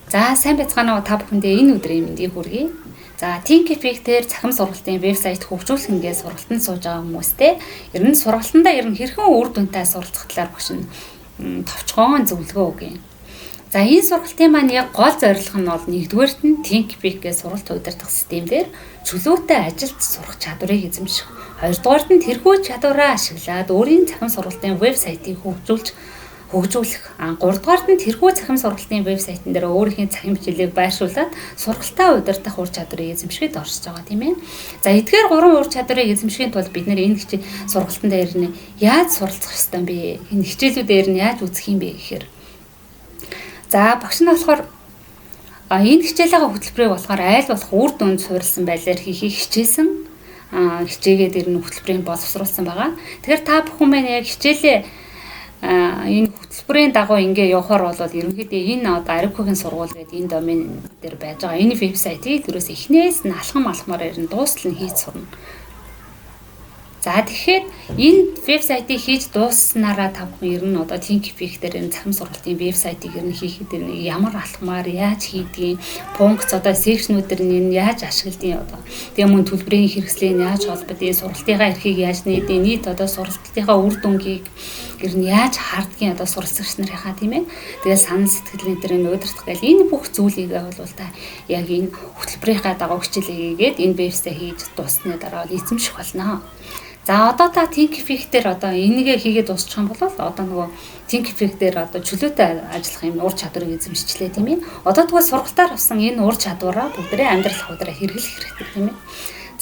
За сайн байцгаана уу та бүхэндээ энэ өдрийн мэндийг хүргэе. За Thinkific-дээр цахим сургалтын вебсайт хөгжүүлэх ингээд сургалтанд сууж байгаа хүмүүстэй ер нь сургалтандаа хэрхэн үр дүнтэй суралцах талаар багш нь товчхон зөвлөгөө өгье. За энэ сургалтын маань яг гол зорилго нь бол нэгдүгээрт нь Thinkific гэх сургалт удирдах системээр чөлөөтэй ажилд сурах чадварыг эзэмших. Хоёрдугаарт нь тэрхүү чадвараа ашиглаад өөрийн цахим сургалтын вебсайтыг хөгжүүлэх. Гуравдугаарт нь тэрхүү цахим сургалтын вебсайтн дээр өөрийнхөө цахим хичээлийг байршуулад сургалтаа удирдах ур чадварыг эзэмшихэд оршиж байгаа тийм ээ. За эдгээр гурван ур чадварыг эзэмшихийн тулд бид нэр энэ сургалтын дээр нь яаж суралцах ёстой юм бэ? Энэ хичээлүүдээр нь яаж үзэх юм бэ гэхээр. За багш нь болохоор энэ хичээлийн хөтөлбөрийг болохоор айл болох үр дүнд суурилсан байдлаар хийхийг хичээсэн. Хичээгээд ирнэ хөтөлбөрийг боловсруулсан байгаа. Тэгэхээр та бүхэн маань яг хичээлээ энэ хөтөлбөрийн дагуу ингээ явахаар бол ерөнхийдөө энэ Арибкогийн сургууль гэдэг энэ домен дээр байж байгаа энэ вебсайтыг түрээс эхнээс нь алхамаар ирэн дуустал нь хийж сурна. За тэгэхээр энэ вебсайтыг хийж дуусснараа та бүхэн ер нь Thinkific дээр энэ цахим сургалтын вебсайтыг ер нь хийхэд ямар алхмаар яаж хийдгийг, функц секшнүүдэр нь яаж ашигладгийг тэгээ мөн төлбөрийн хэрэгслийг яаж холбодгийг, сургалтынхаа эрхийг яаж нээдэг, нийт сургалтынхаа үр дүнгийг ер нь яаж хардгийг суралцагч нарынхаа тийм ээ. Тэгээ санал сэтгэл энэ удирдах гэл энэ бүх зүйлийг бол та яг энэ хөтөлбөрийнхаа дагуу хичээлээ хийгээд энэ вебсайт хийж дуусны дараа эзэмших болно. За одоо та Thinkific дээр энийгээ хийгээд дуусчих юм бол нөгөө Thinkific дээр чөлөөтэй ажиллах юм ур чадварыг эзэмшчлээ тийм ээ. Одоо тэгвэл сургалтаар авсан энэ ур чадвараа бүгдээ амьдрал хавдраа хэрэглэх хэрэгтэй тийм ээ.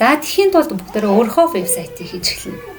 За тэхийн тулд бүгдээ өөрийнхөө вебсайтыг хийж эхэлнэ.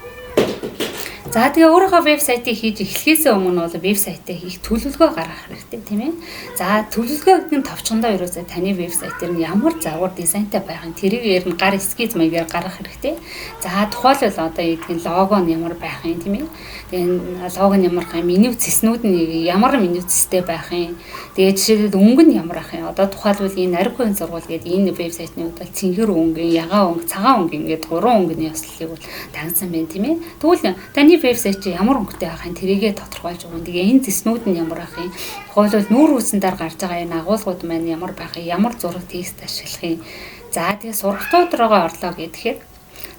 За тэгээ өөрийнхөө вебсайтыг хийж эхлэхээс өмнө бол вебсайтаа хийх төлөвлөгөө гаргах хэрэгтэй тийм ээ. За төлөвлөгөө гэдэг нь товчхондоо ерөөсөө таны вебсайтер нь ямар загвар дизайнтай байх нь тэрийг ер нь гар эскиз маягаар гаргах хэрэгтэй. За тухайлбал эдгээр лого нь ямар байх юм тийм ээ. Тэгээ лого нь ямар байх юм, меню цэснүүд нь ямар меню цэстэй байх юм. Тэгээ жишээлбэл өнгө нь ямар байх юм. Тухайлбал энэ Арибкогийн сургууль гэдэг энэ вебсайтны хувьд цэнгэр өнгө, ягаан өнгө, цагаан өнгө ингээд гурван өнгөний ёслолыг бол тагнасан байна тийм ээ. Тэгвэл таны вебсайт чи ямар өнгөтэй байх юм тэрийгэ тодорхойлж өгнө. Тэгээ энэ зэснүүд нь ямар байх юм. Тухайлбал нүүр үүсэндээр гарч байгаа энэ агуулгууд маань ямар байх юм, ямар зураг текст ашиглах юм. За тэгээ сургалтууд руугаа орлоо гэхээр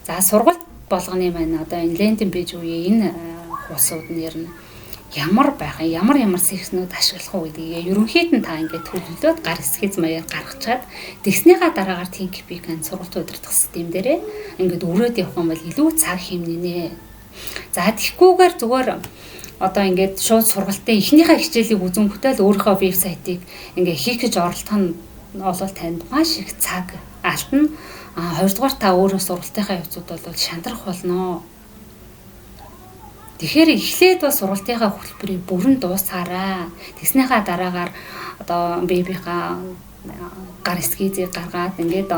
за сургалт болгоны маань энэ лендинг пэйж үе энэ хуудсууд нь ер нь ямар байх юм, ямар секшнүүд ашиглах уу гэдгийг ерөнхийд нь та ингээд төлөвлөд гар эскиз маягаар гаргачаад тэгснийхаа дараагаар Thinkific сургалт удирдах систем дээрээ ингээд өрөөд явах юм бол илүү цаг хэмнэнэ. За тэгхгүйгээр зүгээр ингээд шууд сургалтын эхнийхээ хичээлийг үзэнгүүтэл өөрийнхөө вебсайтыг ингээд хийх гэж оролдох нь бол танд маш их цаг алдна. Хоёрдугаар та өөрөө сургалтынхаа явцууд бол шантрах болно. Тэгэхээр эхлээд бол сургалтынхаа хөтөлбөрийг бүрэн дуусгаарай. Тэгснийхаа дараагаар вебийнхаа гар эскизийг гаргаад ингээд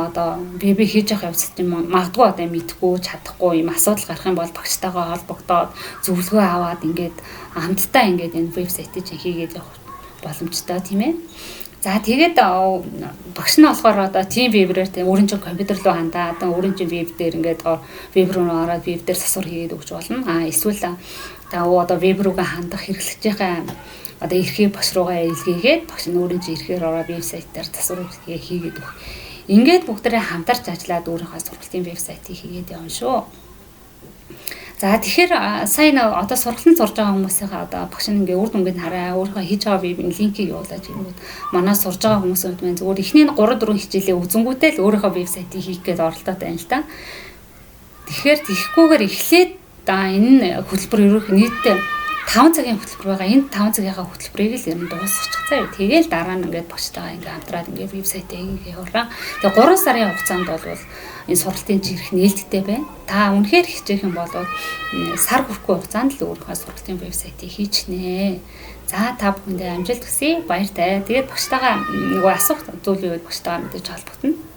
веб хийж явах явцад юм магадгүй мэдхгүй чадахгүй юм асуудал гарах юм бол багштайгаа холбогдоод зөвлөгөө аваад ингээд хамтдаа ингээд энэ вебсайтыг хийгээд явах боломжтой тийм ээ. За тэгээд багш нь болохоор team viewer-ээр өөрийн чинь компьютер руу хандаад өөрийн чинь веб дээр ингээд веб руу ороод веб дээр засвар хийгээд өгч болно. Эсвэл та веб руугаа хандах хэрэглэгчийнхаа эрхийг багш руугаа илгээгээд багш нь өөрийн чинь эрхээр ороод вебсайтаар засвар хийгээд өгөх. Ингээд бүгдээрээ хамтарч ажиллаад өөрийнхөө сургалтын вебсайтыг хийгээд явна шүү. За тэгэхээр сайн сургалтанд сурж байгаа хүмүүсийнхаа багш нь ингээ үр дүнгийн хараа өөрийнхөө хийж байгаа вебийн линкийг явуулаад ирэнгүүт манай сурж байгаа хүмүүсүүд маань зүгээр эхний 3-4 хичээлээ үзэнгүүтэл өөрийнхөө вебсайтыг хийх гээд оролдоод байна л та. Тэгэхээр тэгэхгүйгээр эхлээд энэ хөтөлбөр ерөнхий нийтдээ 5 цагийн хөтөлбөр байгаа. Энэ 5 цагийнхаа хөтөлбөрийг л ер нь дуусгачих цаа. Тэгээл дараа нь ингээд багштайгаа ингээд хамтраад ингээд вебсайтыг хийгээ явуулаа. Тэгээ 3 сарын хугацаанд бол энэ сургалтын жирэх нээлттэй байна. Та үнэхээр хичээх юм бол сар хүрэхгүй хугацаанд л өөрийнхөө сургалтын вебсайтыг хийчихнэ. За та бүхэндээ амжилт хүсье. Баяртай. Тэгээд багштайгаа асуух зүйл байвал багштайгаа мэдээж холбогдно.